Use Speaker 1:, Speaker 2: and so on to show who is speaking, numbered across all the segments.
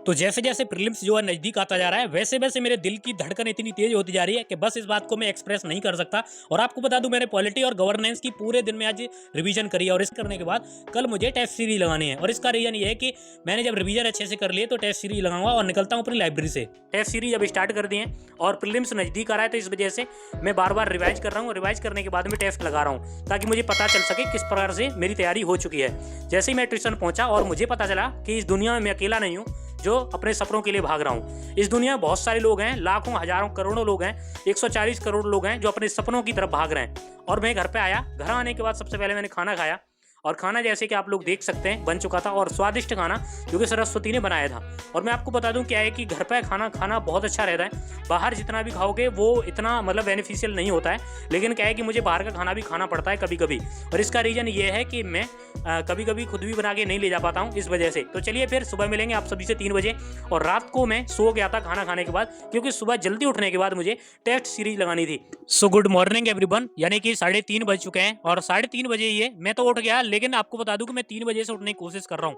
Speaker 1: तो जैसे जैसे प्रीलिम्स जो है नज़दीक आता जा रहा है वैसे वैसे मेरे दिल की धड़कन इतनी तेज होती जा रही है कि बस इस बात को मैं एक्सप्रेस नहीं कर सकता। और आपको बता दूं मैंने पॉलिटी और गवर्नेंस की पूरे दिन में आज रिवीजन करी है और इस करने के बाद कल मुझे टेस्ट सीरीज लगानी है। और इसका रीजन ये है कि मैंने जब रिवीजन अच्छे से कर लिए तो टेस्ट सीरीज लगाऊंगा और निकलता हूँ अपनी लाइब्रेरी से। टेस्ट सीरीज अब स्टार्ट कर दी है और प्रीलिम्स नज़दीक आ रहा है तो इस वजह से मैं बार बार रिवाइज कर रहा हूँ। रिवाइज करने के बाद में टेस्ट लगा रहा हूँ ताकि मुझे पता चल सके किस प्रकार से मेरी तैयारी हो चुकी है। जैसे ही मैं ट्यूशन पहुंचा और मुझे पता चला कि इस दुनिया में मैं अकेला नहीं हूँ जो अपने सपनों के लिए भाग रहा हूँ। इस दुनिया में बहुत सारे लोग हैं, लाखों हजारों करोड़ों लोग हैं, 140 करोड़ लोग हैं जो अपने सपनों की तरफ भाग रहे हैं। और मैं घर पे आया, घर आने के बाद सबसे पहले मैंने खाना खाया और खाना जैसे कि आप लोग देख सकते हैं बन चुका था और स्वादिष्ट खाना जो कि सरस्वती ने बनाया था। और मैं आपको बता दूं क्या है कि घर पे खाना खाना बहुत अच्छा रहता है। बाहर जितना भी खाओगे वो इतना मतलब बेनिफिशियल नहीं होता है, लेकिन क्या है कि मुझे बाहर का खाना भी खाना पड़ता है कभी कभी। और इसका रीज़न ये है कि मैं कभी कभी खुद भी बना के नहीं ले जा पाता हूँ इस वजह से। तो चलिए फिर सुबह मिलेंगे आप सभी से 3 बजे। और रात को मैं सो गया था खाना खाने के बाद क्योंकि सुबह जल्दी उठने के बाद मुझे टेस्ट सीरीज लगानी थी। सो गुड मॉर्निंग एवरीवन, यानी कि 3:30 बज चुके हैं और 3:30 बजे ये मैं तो उठ गया, लेकिन आपको बता दूं कि मैं 3 बजे से उठने की कोशिश कर रहा हूँ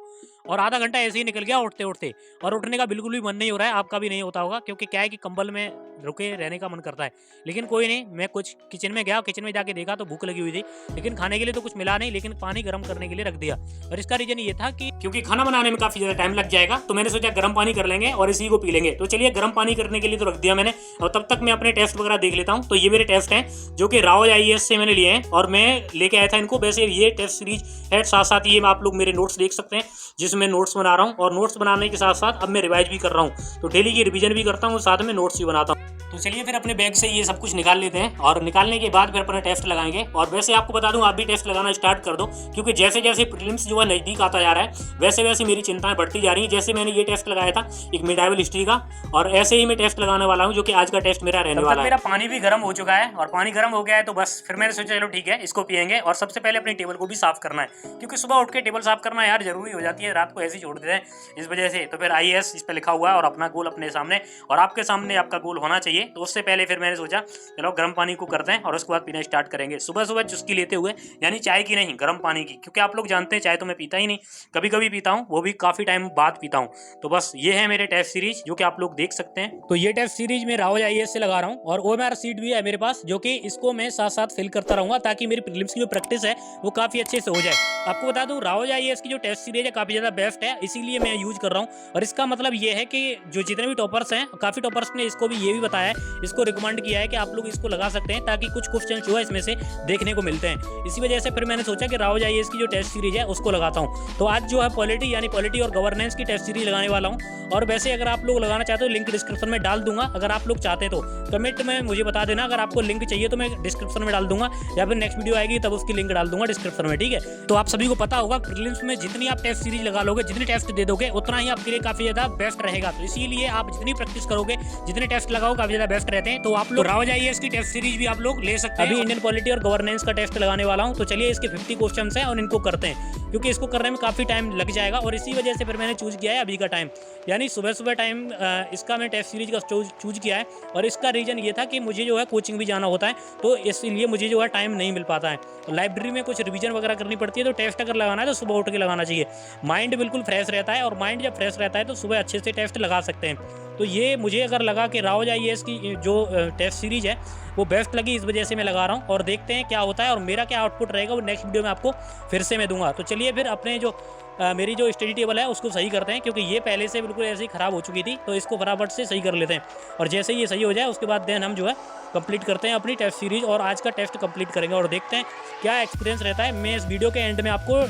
Speaker 1: और आधा घंटा ऐसे ही निकल गया उठते उठते। और उठने का बिल्कुल भी मन नहीं हो रहा है, आपका भी नहीं होता होगा क्योंकि क्या है कि कंबल में रुके रहने का मन करता है। लेकिन कोई नहीं, मैं कुछ किचन में गया, किचन में जाके देखा तो भूख लगी हुई थी, लेकिन खाने के लिए तो कुछ मिला नहीं, लेकिन पानी गर्म करने के लिए रख दिया। और इसका रीजन ये था कि क्योंकि खाना बनाने में काफी ज्यादा टाइम लग जाएगा तो मैंने सोचा गर्म पानी कर लेंगे और इसी को पी लेंगे। तो चलिए गर्म पानी करने के लिए तो रख दिया मैंने और तब तक मैं अपने टेस्ट वगैरह देख लेता हूँ। तो ये मेरे टेस्ट हैं जो कि राव IAS से मैंने लिए हैं और मैं लेके आया था इनको। वैसे ये टेस्ट सीरीज है, साथ साथ ये आप लोग मेरे नोट्स देख सकते हैं जिसमें नोट्स बना रहा हूँ। और नोट्स बनाने के साथ साथ अब मैं रिवाइज भी कर रहा हूँ, तो डेली की रिवीजन भी करता हूँ, साथ में नोट्स भी बनाता हूँ। तो चलिए फिर अपने बैग से ये सब कुछ निकाल लेते हैं और निकालने के बाद फिर अपना टेस्ट लगाएंगे। और वैसे आपको बता दूं आप भी टेस्ट लगाना स्टार्ट कर दो क्योंकि जैसे जैसे प्रीलिम्स जो है नज़दीक आता जा रहा है वैसे वैसे मेरी चिंताएं बढ़ती जा रही हैं। जैसे मैंने ये टेस्ट लगाया था एक मिडाइवल हिस्ट्री का और ऐसे ही मैं टेस्ट लगाने वाला हूँ जो कि आज का टेस्ट मेरा रहने वाला है। मेरा पानी भी गर्म हो चुका है और पानी गर्म हो गया है तो बस फिर मैंने सोचा चलो ठीक है इसको पियेंगे। और सबसे पहले अपनी टेबल को भी साफ करना है क्योंकि सुबह उठ के टेबल साफ करना यार जरूरी हो जाती है, रात को ऐसे ही छोड़ देते हैं इस वजह से। तो फिर IAS इस पर लिखा हुआ है और अपना गोल अपने सामने और आपके सामने आपका गोल होना चाहिए। तो उससे पहले फिर मैंने सोचा चलो गर्म पानी को करते हैं और उसके बाद पीना स्टार्ट करेंगे। सुबह सुबह चुस्की लेते हुए, यानी चाय की नहीं गर्म पानी की, क्योंकि आप लोग जानते हैं चाय तो मैं पीता ही नहीं, कभी कभी पीता हूँ, वो भी काफी टाइम बाद पीता हूँ। तो बस ये है मेरे टेस्ट सीरीज जो कि आप लोग देख सकते हैं। तो ये टेस्ट सीरीज मैं राव IAS से लगा रहा हूँ और OMR सीट भी है मेरे पास जो कि इसको मैं साथ साथ फिल करता रहूंगा ताकि मेरी प्रीलिम्स की जो प्रैक्टिस है वो काफी अच्छे से हो जाए। आपको बता दूं राव IAS की जो टेस्ट सीरीज है काफी ज्यादा बेस्ट है, इसीलिए मैं यूज कर रहा हूँ। और इसका मतलब ये है कि जो जितने भी टॉपर्स हैं, काफी टॉपर्स ने इसको भी ये भी बताया है, इसको रिकमेंड किया है कि आप लोग इसको लगा सकते हैं ताकि कुछ क्वेश्चन जो है इसमें से देखने को मिलते हैं। इसी वजह से फिर मैंने सोचा कि राव IAS की जो टेस्ट सीरीज है उसको लगाता हूँ। तो आज जो है पॉलिटी यानी पॉलिटी और गवर्नेंस की टेस्ट सीरीज लगाने वाला हूँ। और वैसे अगर आप लोग लगाना चाहते हो लिंक डिस्क्रिप्शन में डाल दूंगा, अगर आप लोग चाहते तो कमेंट में मुझे बता देना। अगर आपको लिंक चाहिए तो मैं डिस्क्रिप्शन में डाल दूंगा या फिर नेक्स्ट वीडियो आएगी तब उसकी लिंक डाल दूंगा डिस्क्रिप्शन में, ठीक है। तो आप सभी को पता होगा प्रीलिम्स में जितनी आप टेस्ट सीरीज लगा लोगे, जितने टेस्ट दे दोगे उतना ही आपके लिए काफी ज्यादा बेस्ट रहेगा। तो इसीलिए आप जितनी प्रैक्टिस करोगे, जितने टेस्ट लगाओ काफी ज्यादा बेस्ट रहते हैं। तो आप लोग राव IAS की टेस्ट सीरीज भी आप लोग ले सकते हैं। अभी इंडियन पॉलिटी और गवर्नेंस का टेस्ट लगाने वाला हूं, तो चलिए इसके 50 क्वेश्चन हैं और इनको करते हैं क्योंकि इसको करने में काफी टाइम लग जाएगा। और इसी वजह से फिर मैंने चूज किया है अभी का टाइम, यानी सुबह सुबह टाइम इसका मैं टेस्ट सीरीज का चूज किया है। और इसका रीजन ये था कि मुझे जो है कोचिंग भी जाना होता है, तो इसलिए मुझे जो है टाइम नहीं मिल पाता है। लाइब्रेरी में कुछ रिवीजन वगैरह करनी पड़ती है, तो टेस्ट अगर लगाना है तो सुबह उठ के लगाना चाहिए। माइंड बिल्कुल फ्रेश रहता है और माइंड जब फ्रेश रहता है तो सुबह अच्छे से टेस्ट लगा सकते हैं। तो ये मुझे अगर लगा कि राव IAS की जो टेस्ट सीरीज है वो बेस्ट लगी, इस वजह से मैं लगा रहा हूँ। और देखते हैं क्या होता है और मेरा क्या आउटपुट रहेगा वो नेक्स्ट वीडियो में आपको फिर से मैं दूंगा। तो चलिए फिर अपने जो मेरी जो स्टडी टेबल है उसको सही करते हैं क्योंकि ये पहले से बिल्कुल ऐसे ही ख़राब हो चुकी थी, तो इसको फटाफट से सही कर लेते हैं। और जैसे ही ये सही हो जाए उसके बाद देन हम जो है कंप्लीट करते हैं अपनी टेस्ट सीरीज और आज का टेस्ट कंप्लीट करेंगे और देखते हैं क्या एक्सपीरियंस रहता है। मैं इस वीडियो के एंड में आपको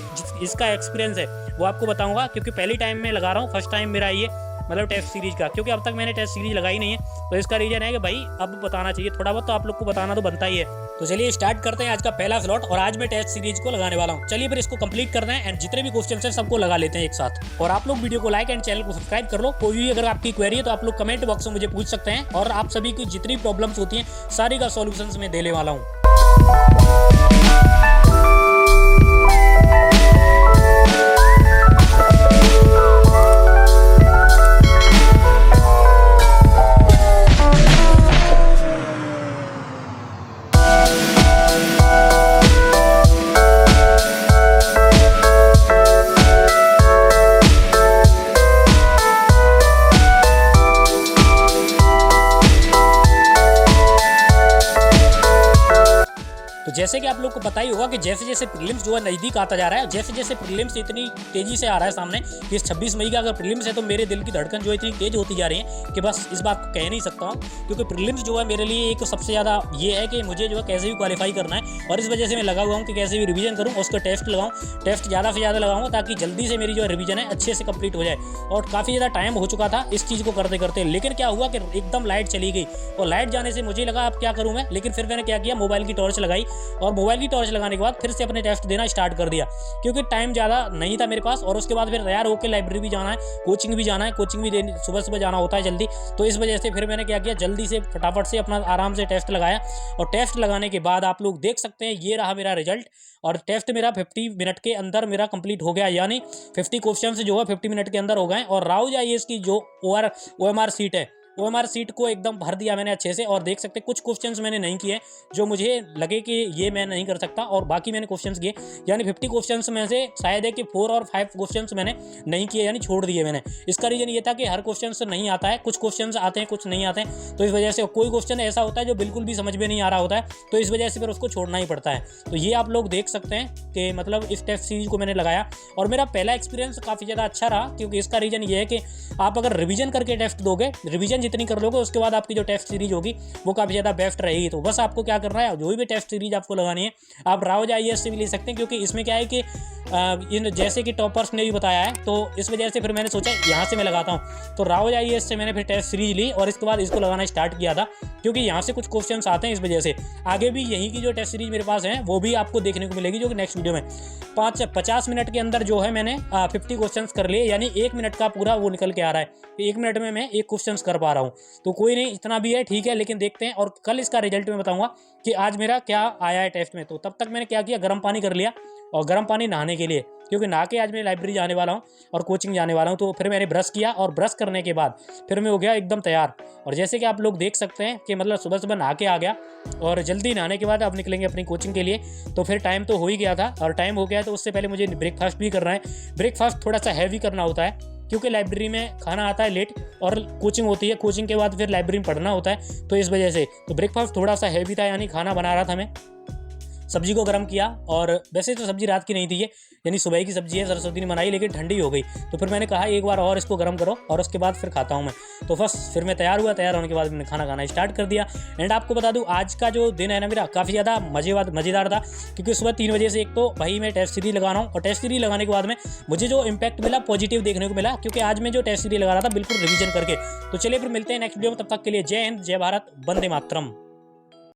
Speaker 1: इसका एक्सपीरियंस है वो आपको बताऊँगा क्योंकि पहली टाइम मैं लगा रहा हूँ, फर्स्ट टाइम मेरा ये मतलब टेस्ट सीरीज का, क्योंकि अब तक मैंने टेस्ट सीरीज लगाई नहीं है। तो इसका रीजन है कि भाई अब बताना चाहिए थोड़ा बहुत, तो आप लोग को बताना तो बनता ही है। तो चलिए स्टार्ट करते हैं आज का पहला स्लॉट और आज मैं टेस्ट सीरीज को लगाने वाला हूँ। चलिए फिर इसको कंप्लीट करते हैं एंड जितने भी क्वेश्चन हैं सबको लगा लेते हैं एक साथ। और आप लोग वीडियो को लाइक एंड चैनल को सब्सक्राइब कर लो। कोई भी अगर आपकी क्वेरी है तो आप लोग कमेंट बॉक्स में मुझे पूछ सकते हैं और आप सभी की जितनी प्रॉब्लम्स होती हैं सारी का सॉल्यूशंस मैं देने वाला हूँ। जैसे कि आप लोग को पता ही होगा कि जैसे जैसे प्रीलिम्स जो है नज़दीक आता जा रहा है, जैसे जैसे प्रीलिम्स इतनी तेज़ी से आ रहा है सामने कि इस 26 मई का अगर प्रीलिम्स है तो मेरे दिल की धड़कन जो है इतनी तेज़ होती जा रही है कि बस इस बात को कह नहीं सकता हूँ। क्योंकि प्रीलिम्स जो है मेरे लिए एक सबसे ज़्यादा ये है कि मुझे जो है कैसे भी क्वालिफाई करना है, और इस वजह से मैं लगा हुआ हूँ कि कैसे भी रिवीजन करूँ और उसका टेस्ट लगाऊँ, टेस्ट ज़्यादा से ज़्यादा लगाऊँ ताकि जल्दी से मेरी जो रिवीजन है अच्छे से कंप्लीट हो जाए। और काफ़ी ज़्यादा टाइम हो चुका था इस चीज़ को करते करते, लेकिन क्या हुआ कि एकदम लाइट चली गई और लाइट जाने से मुझे लगा अब क्या करूँ मैं। लेकिन फिर मैंने क्या किया, मोबाइल की टॉर्च लगाई और मोबाइल की टॉर्च लगाने के बाद फिर से अपने टेस्ट देना स्टार्ट कर दिया, क्योंकि टाइम ज़्यादा नहीं था मेरे पास। और उसके बाद फिर तैयार होकर लाइब्रेरी भी जाना है, कोचिंग भी जाना है, कोचिंग भी सुबह सुबह जाना होता है जल्दी। तो इस वजह से फिर मैंने क्या किया, जल्दी से फटाफट से अपना आराम से टेस्ट लगाया। और टेस्ट लगाने के बाद आप लोग देख सकते हैं ये रहा मेरा रिजल्ट। और टेस्ट मेरा 50 मिनट के अंदर मेरा कंप्लीट हो गया, यानी 50 क्वेश्चन जो है 50 मिनट के अंदर हो गए। और राउज आईएएस की जो OMR सीट है, OMR सीट को एकदम भर दिया मैंने अच्छे से। और देख सकते कुछ क्वेश्चंस मैंने नहीं किए जो मुझे लगे कि ये मैं नहीं कर सकता, और बाकी मैंने क्वेश्चंस किए। यानी 50 क्वेश्चंस में से शायद है कि 4 और 5 क्वेश्चंस मैंने नहीं किए, यानी छोड़ दिए मैंने। इसका रीज़न ये था कि हर क्वेश्चंस नहीं आता है, कुछ क्वेश्चंस आते हैं कुछ नहीं आते हैं। तो इस वजह से कोई क्वेश्चन ऐसा होता है जो बिल्कुल भी समझ में नहीं आ रहा होता है, तो इस वजह से फिर उसको छोड़ना ही पड़ता है। तो ये आप लोग देख सकते हैं कि मतलब इस टेस्ट सीरीज को मैंने लगाया और मेरा पहला एक्सपीरियंस काफ़ी ज़्यादा अच्छा रहा। क्योंकि इसका रीज़न ये है कि आप अगर रिवीजन करके टेस्ट दोगे, रिवीजन जितनी कर लोगे उसके बाद आपकी जो टेस्ट सीरीज होगी वो काफ़ी ज़्यादा बेस्ट रहेगी। तो बस आपको क्या करना है, जो भी टेस्ट सीरीज आपको लगानी है आप राउज आईएएस से भी ले सकते हैं, क्योंकि इसमें क्या है कि इन जैसे कि टॉपर्स ने भी बताया है, तो इस वजह से फिर मैंने सोचा यहाँ से मैं लगाता हूँ। तो राउज आईएएस से मैंने फिर टेस्ट सीरीज ली और इसके बाद इसको लगाना स्टार्ट किया था, क्योंकि यहाँ से कुछ क्वेश्चंस आते हैं। इस वजह से आगे भी यहीं की जो टेस्ट सीरीज मेरे पास है वो भी आपको देखने को मिलेगी, जो कि नेक्स्ट वीडियो में 50 मिनट के अंदर जो है मैंने 50 क्वेश्चंस कर लिए, यानी 1 मिनट का पूरा वो निकल के आ रहा है। 1 मिनट में मैं 1 क्वेश्चंस कर पा रहा हूँ। तो कोई नहीं, इतना भी है ठीक है, लेकिन देखते हैं। और कल इसका रिजल्ट मैं बताऊंगा कि आज मेरा क्या आया है टेस्ट में। तो तब तक मैंने क्या किया, गर्म पानी कर लिया, और गर्म पानी नहाने के लिए, क्योंकि नहा के आज मैं लाइब्रेरी जाने वाला हूँ और कोचिंग जाने वाला हूँ। तो फिर मैंने ब्रश किया और ब्रश करने के बाद फिर मैं हो गया एकदम तैयार। और जैसे कि आप लोग देख सकते हैं कि मतलब सुबह सुबह नहा के आ गया और जल्दी नहाने के बाद अब निकलेंगे अपनी कोचिंग के लिए। तो फिर टाइम तो हो ही गया था, और टाइम हो गया तो उससे पहले मुझे ब्रेकफास्ट भी करना है। ब्रेकफास्ट थोड़ा सा हैवी करना होता है, क्योंकि लाइब्रेरी में खाना आता है लेट और कोचिंग होती है, कोचिंग के बाद फिर लाइब्रेरी में पढ़ना होता है। तो इस वजह से तो ब्रेकफास्ट थोड़ा सा हैवी था, यानी खाना बना रहा था मैं। सब्जी को गर्म किया, और वैसे तो सब्जी रात की नहीं थी ये, यानी सुबह की सब्जी है, सरस्वती ने बनाई, लेकिन ठंडी हो गई। तो फिर मैंने कहा एक बार और इसको गर्म करो और उसके बाद फिर खाता हूँ मैं। तो बस फिर मैं तैयार हुआ, तैयार होने के बाद मैंने खाना खाना स्टार्ट कर दिया। एंड आपको बता दूँ आज का जो दिन है ना मेरा काफ़ी ज़्यादा मज़ेदार था, क्योंकि सुबह 3 बजे से एक तो भाई मैं टेस्ट सीरीज लगा रहा हूँ, और टेस्ट सीरीज लगाने के बाद में मुझे जो इम्पैक्ट मिला पॉजिटिव देखने को मिला, क्योंकि आज मैं जो टेस्ट सीरीज लगा रहा था बिल्कुल रिवीजन करके। तो चलिए फिर मिलते हैं नेक्स्ट वीडियो में, तब तक के लिए जय हिंद, जय भारत, वंदे मातरम।